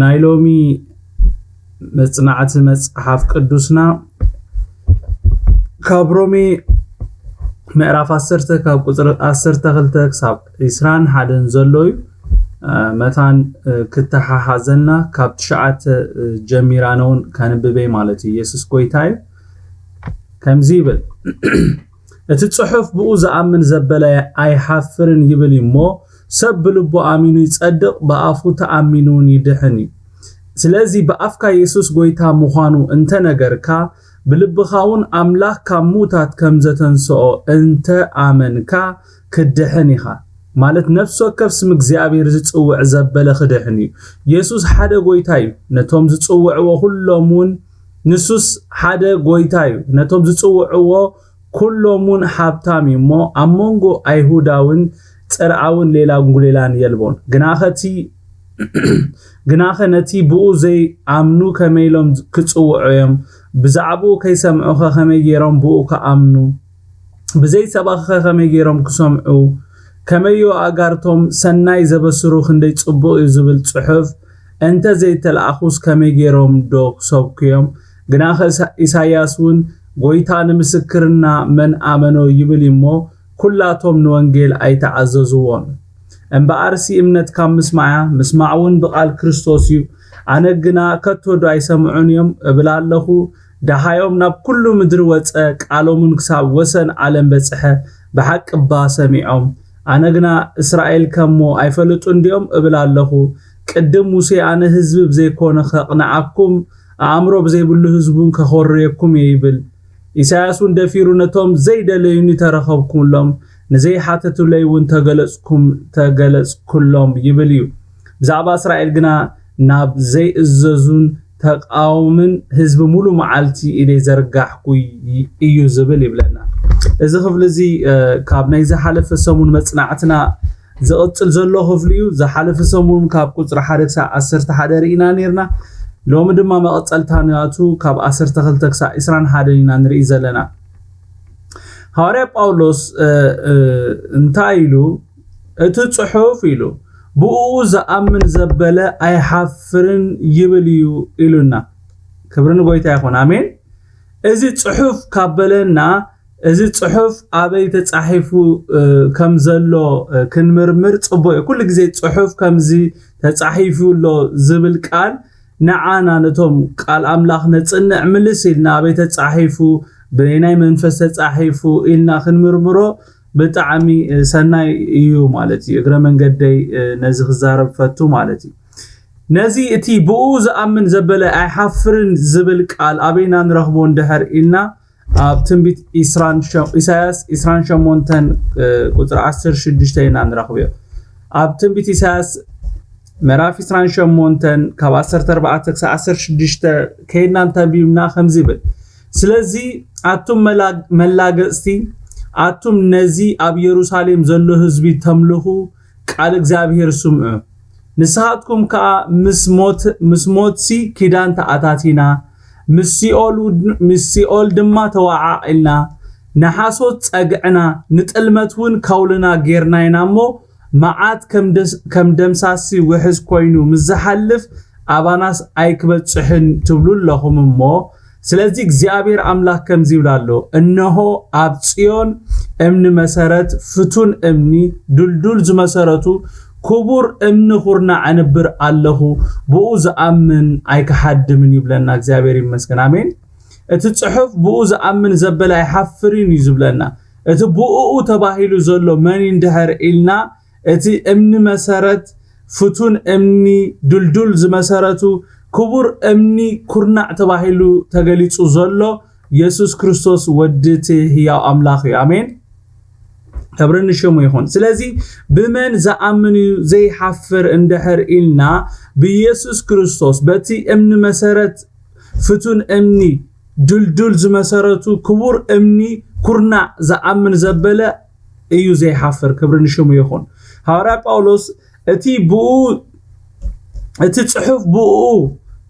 ናይሎሚ መጽናእቲ መጽሐፍ ቅዱስና ካብሮሜ ምዕራፍ 10 ካብ ቁጥር 12 ክሳብ 21 ዘሎዩ መታን ክትሓሓዘልና ካብ 9 ጀሚራነውን ከንብበይ ማለት ኢየሱስ ጎይታይ ከምዚ ይብል እቲ ጽሑፍ ብኡ ዝኣምን ዘበለ ኣይሓፍርን ይብል እሞ ሰብ ብልቡ ኣሚኑ ይጸድቕ በአፉ ተኣሚኑን ይድሕን ስለዚህ በአፍካ ኢየሱስ ጎይታ ምዃኑ እንተ ነገርካ ብልብኻውን አምላክ ካብ ሙታት ከም ዘተንስኦ እንተ ኣመንካ ክድሕን ኢኻ ማለት ነፍስ ወከፍ ስም እግዚአብሔር ዝጽውዕ ዘበለ ክድሕን ኢየሱስ ሓደ ጎይታ እዩ ነቶም ዝጽውዕዎ ሁሎሙን ንሱስ ሓደ ጎይታ እዩ ነቶም ዝጽውዕዎ ኩሎሙን ሓብታም እሞ ኣሞንጎ ኣይሁዳውን ጽርዓውን ሌላ ጉሌላን የልቦን ግናኸ ነቲ ብኡ ዘይ ኣምኑ ከመይሎም ክጽውዑዮም ብዛዕቡ ከይሰምዑ ከመይ ጌሮም ብኡ ከኣምኑ ብዘይ ሰባኸ ከመይ ጌሮም ክሰምዑ ከመዮ ኣጋርቶም ሰናይ ዘበስሩ ክንደይ ጽቡቕ እዩ ዝብል ጽሑፍ እንተ ዘይተለኣኹስ ከመይ ጌሮም ዶ ክሰብክዮም ግናኸ ኢሳያስውን ጎይታ ንምስክርና መን ኣመኖ ይብል እሞ ኩላቶም ንወንጌል ኣይተዓዘዝዎን እምበኣርሲ እምነት ካብ ምስማዕውን ብቓል ክርስቶስ እዩ ኣነግና ከቶዶ ኣይሰምዑን እዮም እብላለኹ ደሃዮም ናብ ኩሉ ምድሪ ወፀ ቃሎምን ክሳብ ወሰን ዓለም በጽሐ ብሓቅ ባ ሰሚዖም ኣነግና እስራኤል ከሞ ኣይፈልጡ እንዲዮም እብላለኹ ቅድም ሙሴ ኣነ ህዝብ ብዘይኮነ ኸቕንዓኩም ኣእምሮ ብዘይብሉ ህዝቡን ከኸርየኩም ይብል ኢሳያስውን ደፊሩ ነቶም ዘይደለዩኒ ተረኸብኩምሎም ንዘይ ሓተቱለይውን ተገለጽኩሎም ይብል እዩ ብዛዕባ እስራኤል ግና ናብ ዘይእዘዙን ተቃውምን ህዝብ ሙሉ መዓልቲ ኢለይ ዘርጋሕኩ እዩ ዝብል ይብለና እዚ ክፍሊ እዚ ካብ ናይ ዝሓለፈ ሰሙን መጽናዕትና ዝቕጽል ዘሎ ክፍሊ እዩ ዝሓለፈ ሰሙን ካብ ቁጥሪ 1 ክሳብ 11 ርኢና ነርና ሎሚ ድማ መቐጸልታንያቱ ካብ 12 ክሳብ 21 ኢና ንርኢ ዘለና ሐዋርያ ጳውሎስ እንታይ ኢሉ እቲ ጽሑፍ ኢሉ ብኡ ዝኣምን ዘበለ ኣይሓፍርን ይብል እዩ ኢሉና ክብርን ጎይታ ይኹን አሜን እዚ ጽሑፍ ካበለና እዚ ጽሑፍ ኣበይ ተጻሒፉ ከም ዘሎ ክንምርምር ጽቡቕ ኩሉ ግዜ ጽሑፍ ከምዚ ተጻሒፉሎ ዝብል ቃል ንዓና ነቶም ቃል ኣምላኽ ነጽንዕ ምልስ ኢልና ኣበይ ተጻሒፉ ብናይ መንፈስ ተጻሒፉ ኢልና ክንምርምሮ ብጣዕሚ ሰናይ እዩ ማለት እዩ እግረ መንገደይ ነዚ ክዛረብ ፈቱ ማለት እዩ ነዚ እቲ ብኡ ዝኣምን ዘበለ ኣይሓፍርን ዝብል ቃል ኣበይና ንረኽቦ እንድሕር ኢልና ኣብ ትንቢት ኢሳያስ 28 ቁጥሪ 16 ኢና ንረኽቦ ኣብ ትንቢት ኢሳያስ ምዕራፍ 28 ካብ 14 ክሳብ 16 ከይድና እንተንቢብና ከምዚ ይብል ስለዚ ኣቱም መላገጽቲ ኣቱም ነዚ ኣብ ኢየሩሳሌም ዘሎ ህዝቢ ተምልኹ ቃል እግዚአብሔር ስምዑ ንስሓትኩም ከኣ ምስሞትሲ ኪዳን ተኣታቲና ምስሲኦል ድማ ተዋዓኢልና ንሓሶት ጸግዕና ንጥልመትውን ካውልና ጌርናይና እሞ መዓት ከም ደምሳሲ ውሕዝ ኮይኑ ምዝሓልፍ ኣባናስ ኣይክበጽሕን ትብሉ ኣለኹም እሞ ስለዚህ እግዚአብሔር አምላክ ከምዚ ይብላል እነሆ ኣብ ጽዮን እምኒ መሰረት ፍቱን እምኒ ዱልዱል ዝመሰረቱ ክቡር እምኒ ኹርና አንብር ኣለኹ ብኡ ዝኣምን ኣይከሓድምን ይብለና እግዚአብሔር ይመስገን አሜን እቲ ጽሑፍ ብኡ ዝኣምን ዘበለ ኣይሓፍርን ይዝብለና እቲ ብኡ ተባሂሉ ዘሎ መን እንድሕር ኢልና እቲ እምኒ መሰረት ፍቱን እምኒ ዱልዱል ዝመሰረቱ ክቡር እምኒ ኩርናዕ ተባሂሉ ተገሊጹ ዘሎ ኢየሱስ ክርስቶስ ወድቲ ሕያው አምላኽ እዩ አሜን ክብርን ሽሙ ይሁን ስለዚህ ብመን ዝኣምን ዘይሓፍር እንድሕር ኢልና በኢየሱስ ክርስቶስ በቲ እምኒ መሰረት ፍቱን እምኒ ዱልዱል ዝመሰረቱ ክቡር እምኒ ኩርናዕ ዝኣምን ዘበለ እዩ ዘይሓፍር ክብርን ሽሙ ይሁን ሐዋርያ ጳውሎስ እቲ ጽሑፍ ብኡ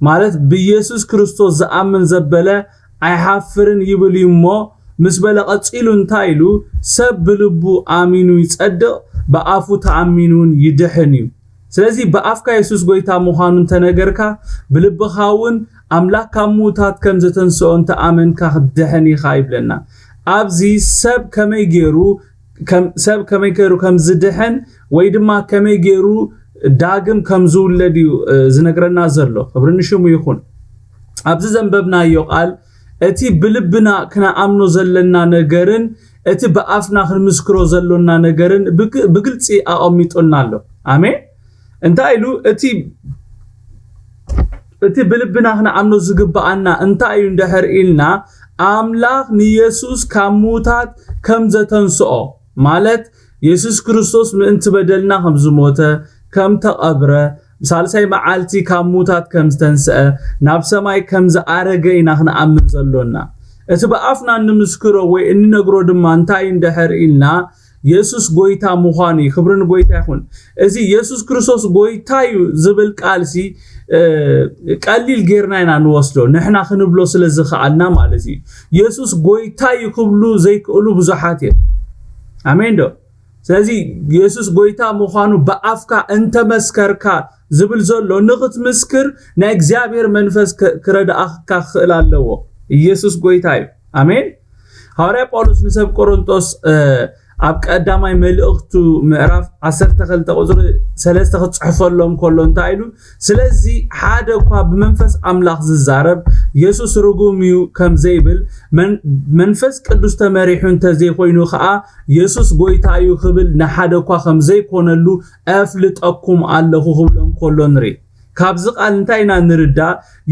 ማለት በኢየሱስ ክርስቶስ ዝኣምን ዘበለ ኣይሓፍርን ይብል እሞ ምስ በለ ቀጺሉ እንታይ ኢሉ ሰብ ብልቡ ኣሚኑ ይጸድቕ በአፉ ተኣሚኑን ይድሕን እዩ ስለዚህ በአፍካ ኢየሱስ ጎይታ ምዃኑን ተነገርካ ብልብኻውን አምላክ ካሙታት ከም ዘተንስኦን ተአመንካ ድሕኒኻ ይብለና ኣብዚ ሰብ ከመይ ገይሩ ከም ዝድሕን ወይ ድማ ከመይ ገይሩ ዳግም ከም ዝውለድ እዩ ዝነግረና ዘሎ ክብሪ ንሽሙ ይኹን ኣብዚ ዘንበብናዮ ቃል እቲ ብልብና ክነኣምኖ ዘለና ነገርን እቲ በአፍና ክንምስክሮ ዘለና ነገርን ብግልጽ ኣቐሚጡና ኣሎ አሜን እንታይ ኢሉ እቲ ብልብና ክነኣምኖ ዝግባአና እንታይ እዩ እንድሕር ኢልና አምላክ ንኢየሱስ ካብ ሙታት ከም ዘተንስኦ ማለት ኢየሱስ ክርስቶስ ምእንቲ በደልና ከም ዝሞተ ከም ተቐብረ ሳልሳይ መዓልቲ ካብ ሙታት ከም ዝተንስአ ናብ ሰማይ ከም ዝኣረገ ኢና ክነኣምን ዘሎና እቲ በአፍና ንምስክሮ ወይ እንነግሮ ድማ እንታይ እንድሕር ኢልና ኢየሱስ ጎይታ ምዃኑ ክብርን ጎይታ ይኹን እዚ ኢየሱስ ክርስቶስ ጎይታ እዩ ዝብል ቃልሲ ቀሊል ጌርና ኢና ንወስዶ ንሕና ክንብሎ ስለዝኽኣልና ማለት እዩ ኢየሱስ ጎይታ እዩ ክብሉ ዘይክእሉ ብዙሓት እዮም አሜን ዶ ስለዚ ኢየሱስ ጎይታ ምዃኑ በአፍካ እንተመስከርካ ዝብል ዘሎ ንኽትምስክር ናይ እግዚአብሔር መንፈስ ክረዳእካ ክእል ኣለዎ ኢየሱስ ጎይታ እዩ አሜን ሐዋርያ ጳውሎስ ንሰብ ቆሮንቶስ ኣብ ቀዳማይ መልእክቱ ምዕራፍ 12 ቁጥሪ 3 ክጽሕፈሎም ከሎ እንታይ ኢሉ ስለዚ ሓደ እኳ ብመንፈስ አምላክ ዝዛረብ ኢየሱስ ርጉም እዩ ከም ዘይብል መንፈስ ቅዱስ ተመሪሑ እንተዘይኮይኑ ከዓ ኢየሱስ ጎይታ እዩ ክብል ንሓደ እኳ ከም ዘይኮነሉ ኣፍልጠኩም ኣለኹ ክብሎም ከሎ ንርኢ ካብዚ ቃል እንታይ ኢና ንርዳ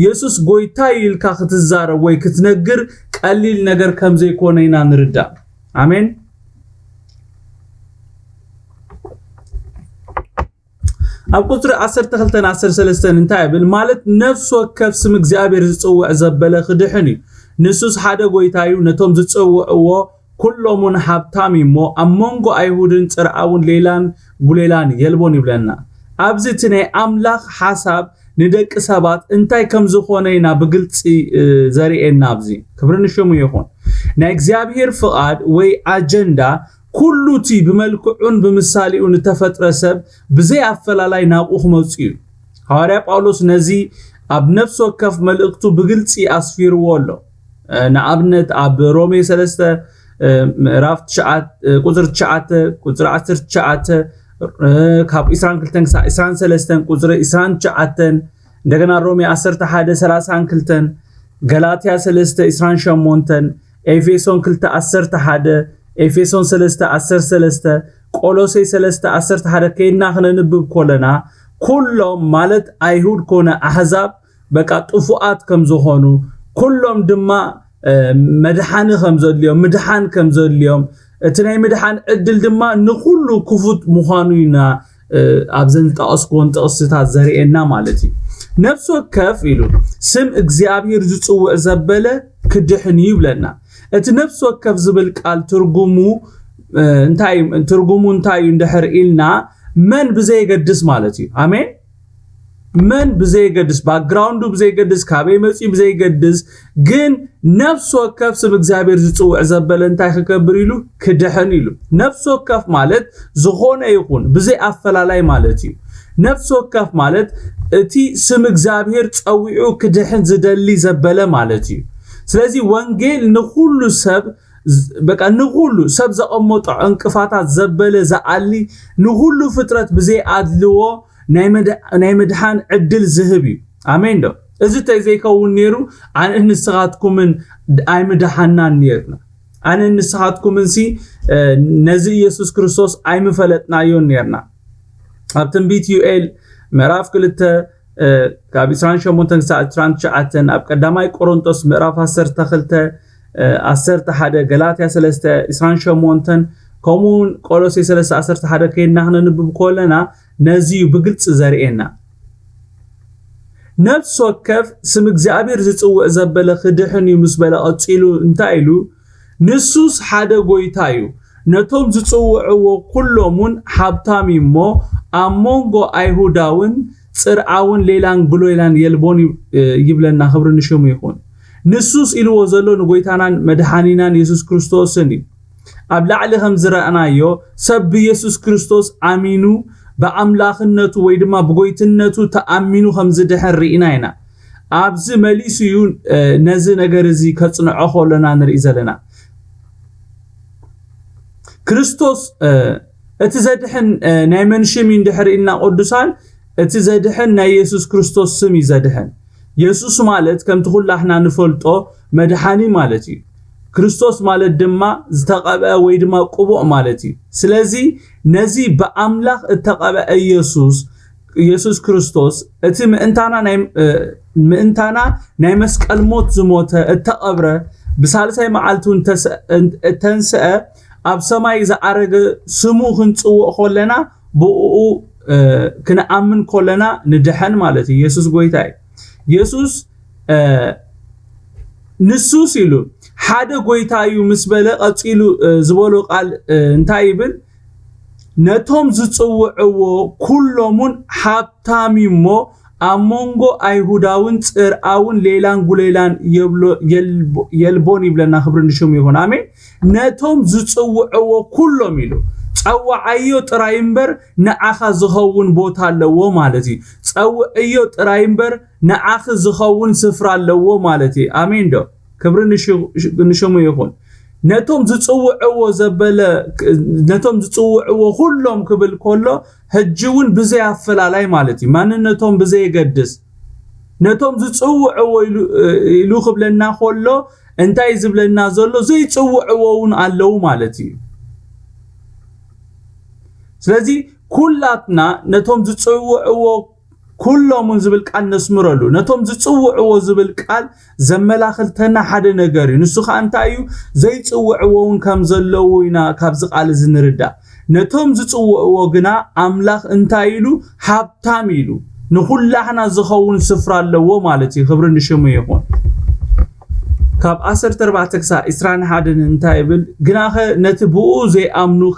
ኢየሱስ ጎይታ ኢልካ ክትዛረብ ወይ ክትነግር ቀሊል ነገር ከም ዘይኮነ ኢና ንርዳ አሜን ኣብ ቁጥሪ 12-13 እንታይ ይብል ማለት ነፍስ ወከፍ ስም እግዚአብሔር ዝጽውዕ ዘበለ ክድሕን እዩ ንሱስ ሓደ ጎይታ እዩ ነቶም ዝጽውዕዎ ኩሎሙን ሃብታም እሞ ኣብ መንጎ ኣይሁድን ጽርዓውን ሌላን ጉሌላን የልቦን ይብለና ኣብዚ እቲ ናይ ኣምላኽ ሓሳብ ንደቂ ሰባት እንታይ ከም ዝኾነ ኢና ብግልጽ ዘርኤና ኣብዚ ክብሪ ንሽሙ ይኹን ናይ እግዚአብሔር ፍቃድ ወይ አጀንዳ ኩሉቲ ብመልክዑን ብምሳሌኡን ተፈጥረ ሰብ ብዘይ ኣፈላላይ ናብኡ ክመጽ እዩ ሐዋርያ ጳውሎስ ነዚ ኣብ ነፍስ ወከፍ መልእክቱ ብግልጽ ኣስፊርዎ ኣሎ ንኣብነት ኣብ ሮሜ 3 ምዕራፍ 9 ቁጥሪ 9 ቁጥሪ 19 ካብ 22-23 ቁጥሪ 29 እንደገና ሮሜ 11:32 ገላትያ 3:28 ኤፌሶን 2:11 ኤፌሶን 3:13 ቆሎሴ 3:11 ከይና ክነንብብ ኮለና ኩሎም ማለት አይሁድ ኮነ አሕዛብ በቃ ጥፉአት ከም ዝኾኑ ኩሎም ድማ መድሓኒ ከም ዘልዮም ምድሓን ከም ዘልዮም እቲ ናይ ምድሓን ዕድል ድማ ንኹሉ ክፉት ምዃኑ ኢና ኣብዘን ተጠቕስኮን ጥቕስታት ዘርኤና ማለት እዩ ነፍስ ወከፍ ኢሉ ስም እግዚአብሔር ዝጽውዕ ዘበለ ክድሕን ይብለና እቲ ነፍስ ወከፍ ዝብል ቃል ትርጉሙ እንታይ እንድሕር ኢልና መን ብዘይገድስ ማለት እዩ አሜን መን ብዘይገድስ ባክግራውንዱ ብዘይገድስ ካበይ መጽኡ ብዘይገድስ ግን ነፍስ ወከፍ ስም እግዚአብሔር ዝጽውዕ ዘበለ እንታይ ክከብር ኢሉ ክድሕን ኢሉ ነፍስ ወከፍ ማለት ዝኾነ ይኹን ብዘይ ኣፈላላይ ማለት እዩ ነፍስ ወከፍ ማለት እቲ ስም እግዚአብሔር ጸዊዑ ክድሕን ዝደሊ ዘበለ ማለት እዩ ስለዚ ወንጌል ንኹሉ ሰብ በቃ ንኹሉ ሰብ ዘቐመጦ እንቅፋታት ዘበለ ዘዓሊ ንኹሉ ፍጥረት ብዘይ ኣድልዎ ናይ መድሓን ዕድል ዝህብ እዩ አሜን ዶ እዚ ተዘይከውን ነይሩ ኣነ ንስኻትኩምን ኣይ መድሓናን ነርና ኣነ ንስኻትኩምን ሲ ነዚ ኢየሱስ ክርስቶስ ኣይ መፈለጥናዮ ነርና ኣብ ትንቢት ዩኤል ምዕራፍ 2 ካብ 28-29 ኣብ ቀዳማይ ቆሮንቶስ ምዕራፍ 12-11 ገላትያ 3:28 ከምኡን ቆሎሴ 3:11 ከይና ክነንብብ ኮለና ነዚ ብግልጽ ዘርኤና ነፍስ ወከፍ ስም እግዚአብሔር ዝጽውዕ ዘበለ ክድሕን እዩ ምስ በለ ቀጺሉ እንታይ ኢሉ ንሱስ ሓደ ጎይታ እዩ ነቶም ዝጽውዕዎ ኩሎሙን ሃብታም እሞ ኣብ መንጎ ኣይሁዳውን ጽርዓውን ሌላን ጉሌላን የልቦን ይብለና ክብሪ ንሽሙ ይኹን ንሱስ ኢልዎ ዘሎ ንጎይታናን መድሓኒናን ኢየሱስ ክርስቶስን እዩ ኣብ ላዕሊ ከም ዝረአናዮ ሰብ ኢየሱስ ክርስቶስ ኣሚኑ بأملاخنته ويدما بقويتنته تأمينه خمزدحن رئينا أبز مليسيون نزي نجرزي كتصنعه لنا نرئيز لنا كريستوس اتزدحن نايمن شمين دحر إلنا قدسان اتزدحن نا يسوس كريستوس سمي زدحن يسوس مالت كم تقول لحنا نفلطو مدحاني مالتي كريستوس مالت دما زتقبأ ويدما قبوع مالتي سلازي نزي بأملاخ اتقبأ يسوس كريستوس اتي مئنتانا ناي مسكال موت زموت اتقبره بسالساي معالتون تنسأ أب سماي إذا أرجع سمو خنصو خلنا بو كنا أمن خلنا ندحن مالتي يسوس قويتاي يسوس نسوس يلو حدا قويتايو مسبلة أتيلو زبالو قال انتايبل نتهم زتصوعو كلهم حبتامي مو أمونغو أيهوداون ترعون ليلان قليلان يلبون يبلنا خبر نشوم يكون آمين نتهم زتصوعو كلهم يلو تصوعيو ترايمبر نأخذ زخون بوتا اللو مالتي تصوعيو ترايمبر نأخذ زخون سفر اللو مالتي آمين دو خبر نشوم يكون نتهم زتصوعو زبالة نتهم زتصوعو كلهم كبل كله هجون بزي أفلالاي مالتي مان نتهم بزي يقدس نتهم زتصوعو يلو خبلنا كله انتاي زبلنا زلو زي تصوعوون اللو مالتي سلازي كلاتنا نتهم زتصوعو كلهم زبل قال نسمرلو نتهم زتصوعو زبل قال زملاخلتنا حدا نغري نسو خانتايو زي تصوعوون كم زلوينا كابز قال زنردا نتهم زتصوعو غنا املاخ انتايلو حبتاميلو نخلحنا زخون سفر اللو مالتي خبر نشمو يكون كاب 14 كسا اسران حدن انتايبل غناخ نتبو زي امنو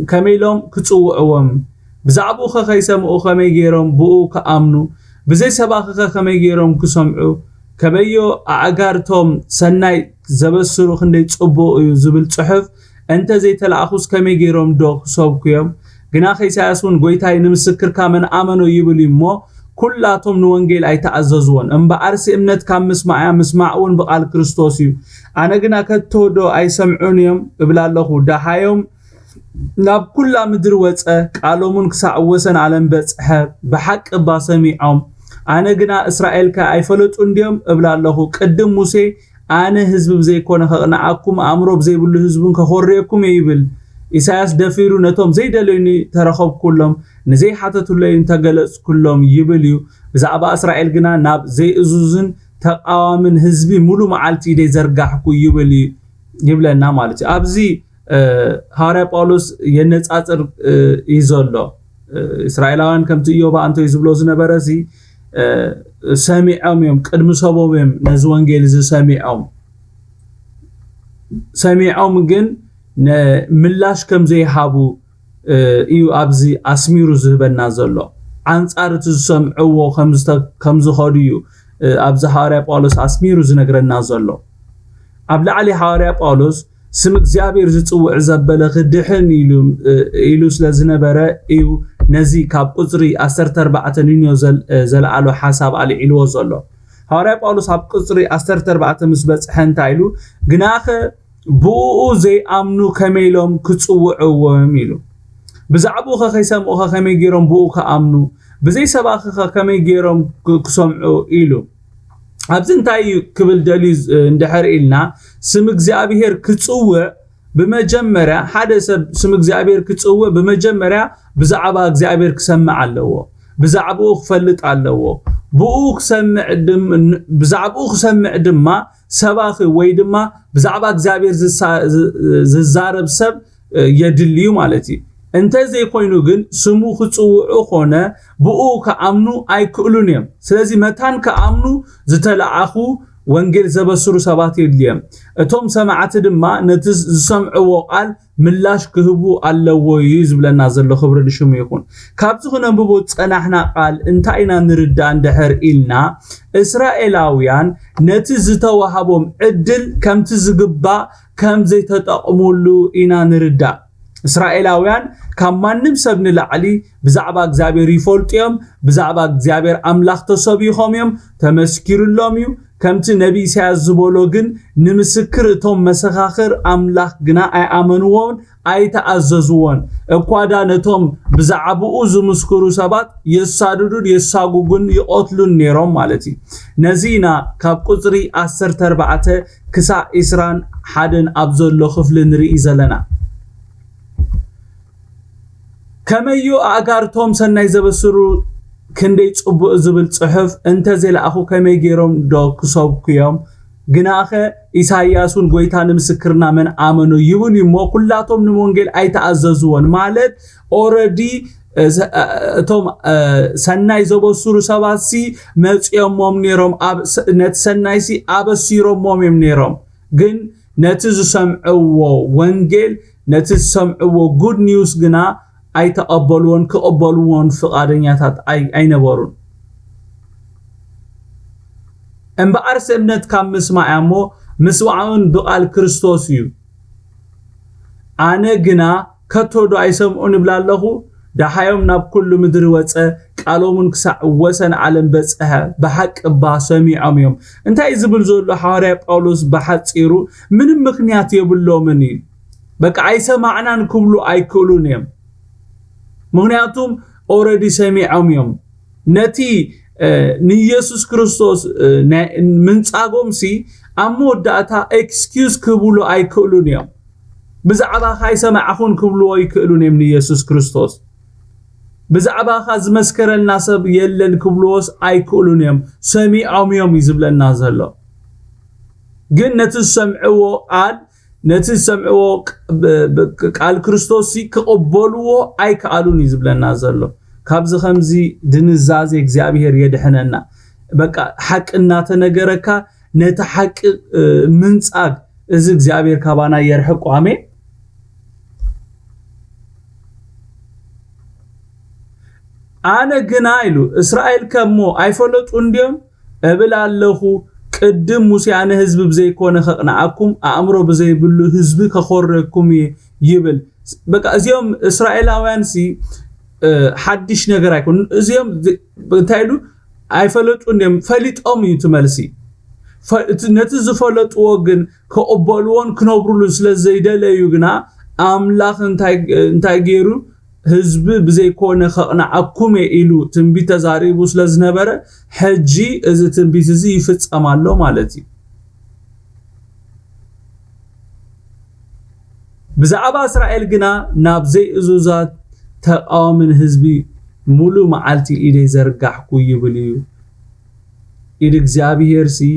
كميلوم كتصوعوهم بزعبو خي سمعو خمي غيرهم بو كامنو بزي سبا خمي غيرهم كسمعو كبيو اغارتهم سناي زبسرو خندي صبو زبل صحف انت زي تلاخوس كمي غيرهم دو صوبكيم غنا خي ساسون غويتاي نمسكر كامن امنو يبليمو كلاتهم نونجيل اي تعززون ام بارس امنت كام مسمعون بقال كريستوسيو انا غنا كتودو اي سمعونيم ابلالخو دحايوم ناب كل مدر وصه قالومن كسعوسن علم بصح بحق باسميعهم انا غنا اسرائيل كايفلطو انديم ابلالخو قدم موسى انا حزب بزي كونه خنعكم امرو بزي بل حزبن كخوريكم يبل إساس دفيرو نتوم زي دلوني ترخب كلهم نزي حتى لين تجلس كلهم يبليو بزعبا إسرائيل جنا ناب زي أزوزن تقامن حزبي ملو معالتي دي زرقحكو يبلي يبلنا مالتي أبزي هاري ጳውሎስ የነጻጽር ይዞሎ እስራኤላውያን ከምቲ ኢዮባ አንተ ይዝብሎ ዝነበረሲ ሰሚዖም እዮም ቅድሚ ሰቦም ነዚ ወንጌል ሰሚዖም ግን ምላሽ ከም ዘይሃቡ እዩ ኣብዚ ኣስሚሩ ዝህበና ዘሎ አንጻር ትሰምዕዎ ከም ዝኸዱ እዩ ኣብዚ ሐዋርያ ጳውሎስ ኣስሚሩ ዝነግረና ዘሎ ኣብ ላዕሊ ሐዋርያ ጳውሎስ ስም እግዚአብሔር ዝጽውዕ ዘበለ ክድሕን ኢሉ ስለዝነበረ እዩ ነዚ ካብ ቁጽሪ 14 ንዮ ዘለዓሎ ሓሳብ ኣልዒልዎ ዘሎ ሐዋርያ ጳውሎስ ኣብ ቁጽሪ 14 ምስ በጽሐ እንታይ ኢሉ ግናኸ ብኡ ዘይኣምኑ ከመይሎም ክጽውዕዎም ኢሉ ብዛዕባኡ ከይሰምዑ ከመይ ገይሮም ብኡ ከኣምኑ ብዘይ ሰባኺ ከመይ ገይሮም ክሰምዑ ኢሉ ኣብዚ እንታይ ክብል ደልዩ እንድሕር ኢልና ስም እግዚአብሔር ክጽውዕ በመጀመሪያ ሓደ ሰብ ስም እግዚአብሔር ክጽውዕ በመጀመሪያ ብዛዕባ እግዚአብሔር ክሰምዕ ኣለዎ ብዛዕባኡ ክፈልጥ ኣለዎ ብዛዕባኡ ክሰምዕ ድማ ሰባኺ ወይ ድማ ብዛዕባ እግዚአብሔር ዝዛረብ ሰብ የድልዩ ማለት እዩ እንተ ዘይኮይኑ ግን ስሙ ክጽውዑ ኾነ ብኡ ከኣምኑ ኣይክእሉን እዮም ስለዚህ መታን ከኣምኑ ዝተለዓኹ ወንጌል ዘበስሩ ሰባት የድልዮም እቶም ሰማዕቲ ድማ ነቲ ዝሰምዕዎ ቃል ምላሽ ክህቡ ኣለዎ ዝብለና ዘሎ ክብሪ ንሽሙ ይኹን ካብዚ ክነንብቦ ፀናሕና ቃል እንታይ ኢና ንርዳእ እንድሕር ኢልና እስራኤላውያን ነቲ ዝተዋሃቦም ዕድል ከምቲ ዝግባእ ከም ዘይተጠቕሙሉ ኢና ንርዳእ እስራኤላውያን ካብ ማንም ሰብ ንላዕሊ ብዛዕባ እግዚአብሔር ይፈልጥዮም ብዛዕባ እግዚአብሔር አምላኽ ተሰቢኾም እዮም ተመስኪሩሎም እዩ ከምቲ ነብይ ኢሳያስ ዝበሎ ግን ንምስክር እቶም መሰኻኽር አምላኽ ግና ኣይኣመንዎን ኣይተኣዘዝዎን እኳዳ ነቶም ብዛዕባኡ ዝምስክሩ ሰባት የሳድዱን የሳጉጉን ይቆትሉን ነይሮም ማለት እዩ ነዚና ካብ ቁጽሪ 14 ክሳብ 21 ኣብ ዘሎ ክፍሊ ንርኢ ዘለና ከመዩ ኣጋርቶም ሰናይ ዘበስሩ ክንደይ ጽቡቕ ዝብል ጽሑፍ እንተ ዘላኣኹ ከመይ ገይሮም ዶ ክሰብኩዮም ግናኸ ኢሳይያስን ጎይታ ንምስክርና መን ኣመኑ ይብል እሞ ኩላቶም ንወንጌል ኣይተኣዘዝዎን ማለት ኦሬዲ እቶም ሰናይ ዘበስሩ ሰባሲ መጽዮሞም ነይሮም ነቲ ሰናይሲ ኣበሲሮሞም እዮም ነይሮም ግን ነቲ ዝሰምዕዎ ወንጌል ነቲ ዝሰምዕዎ ጉድ ኒውስ ግና ኣይተቀበልዎን ክቀበልዎን ፍቃደኛታት ኣይነበሩን እምበኣርስ እምነት ካብ ምስማዕሞ ምስዋዕን ብቃል ክርስቶስ እዩ ኣነ ግና ከቶዶ ኣይሰምዑን ይብላለኹ ዳሓዮም ናብ ኩሉ ምድሪ ወፀ ቃሎምን ክሳዕ ወሰን ዓለም በጽሐ በሐቅ ባ ሰሚዖም እዮም እንታይ ዝብል ዘሎ ሐዋርያ ጳውሎስ በሐፂሩ ምንም ምክንያት የብሎምን እዩ በቃ ኣይሰማዕናን ክብሉ ኣይክእሉን እዮም ምክንያቱም ኦሬዲ ሰሚዖም እዮም ነቲ ንኢየሱስ ክርስቶስ ምንጻጎምሲ ኣሞዳታ ኤክስኪውዝ ክብሉ ኣይክእሉን እዮም ብዛዕባ ኣይሰማዕኹን ክብሉ ኣይክእሉን እዮም ንኢየሱስ ክርስቶስ ብዛዕባ ዝመስከረልና ሰብ የለን ክብሉስ ኣይክእሉን እዮም ሰሚዖም እዮም ይዝብለና ዘሎ ግን ነቲ ሰምዕዎ ነቲ ሰምዕዎ ቃል ክርስቶስ ክቀበልዎ ኣይከኣሉን ይዝብለና ዘሎ ካብዚ ከምዚ ድንዛዜ እግዚአብሔር የድሕነና በቃ ሐቅና ተነገረካ ነቲ ሐቅ ምንጻግ እዚ እግዚአብሔር ካባና የርሕቁ አሜን አነ ግና ኢሉ እስራኤል ከሞ ኣይፈለጡ እንዲም እብላለኹ ቅድም ሙሴ አነ ህዝብ ብዘይኮነ ኸቅናአኩም አእምሮ ብዘይብሉ ህዝብ ከኾረኩም ይብል በቃ እዚኦም እስራኤላውያን ሲ ሓድሽ ነገር አይኮን እዚኦም እንታይሉ ኣይፈለጡ እንዲም ፈሊጦም ይትመልሲ ነቲ ዝፈለጥዎ ግን ከቀበልዎን ክነብሩሉ ስለዘይደለዩ ግና አምላኽ እንታይ ገይሩ ህዝብ ብዘይኮነ ኸቅናአኩም ኢሉ ትንቢት ተዛሪቡ ስለዝነበረ ሕጂ እዚ ትንቢት እዚ ይፍጸማሎ ማለት እዩ ብዛዕባ እስራኤል ግና ናብ ዘይእዙዛት ተቃዋምን ህዝቢ ሙሉ መዓልቲ ኢደ ዘርጋሕኩ ይብል እዩ ኢድ እግዚአብሔር ሲ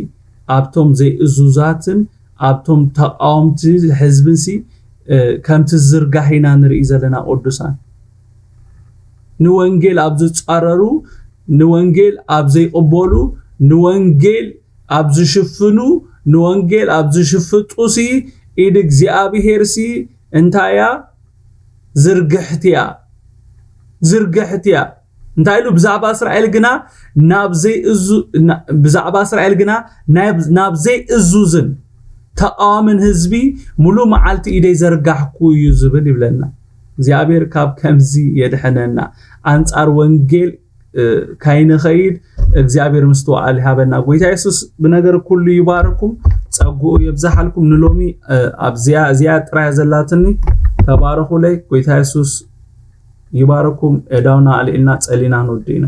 ኣብቶም ዘይእዙዛትን ኣብቶም ተቃዋምቲ ህዝብንሲ ከምቲ ዝርጋሒና ንርኢ ዘለና ቅዱሳን ንወንጌል ኣብ ዝጻረሩ ንወንጌል ኣብ ዘይቀበሉ ንወንጌል ኣብ ዝሽፍኑ ንወንጌል ኣብ ዝሽፍጡሲ ኢድ እግዚአብሔርሲ እንታያ ዝርግሕትያ እንታይሉ ብዛዕባ እስራኤል ግና ናብ ዘይእዙዝን ተቃዋምን ህዝቢ ሙሉ መዓልቲ ኢደ ዘርጋሕኩ እዩ ዝብል ይብለና እግዚአብሔር ካብ ከምዚ የድሕነና አንጻር ወንጌል ካይንኸይድ እግዚአብሔር ምስተዋዕል ሃበና ጎይታ ኢየሱስ ብነገር ኩሉ ይባርኩም ጸጉኡ ይብዛሐልኩም ንሎሚ ኣብዚያ ጥራይ ዘላትኒ ተባረኹ ለይ ጎይታ ኢየሱስ ይባርኩም እዳውና አለና ጸሊና ንወዲና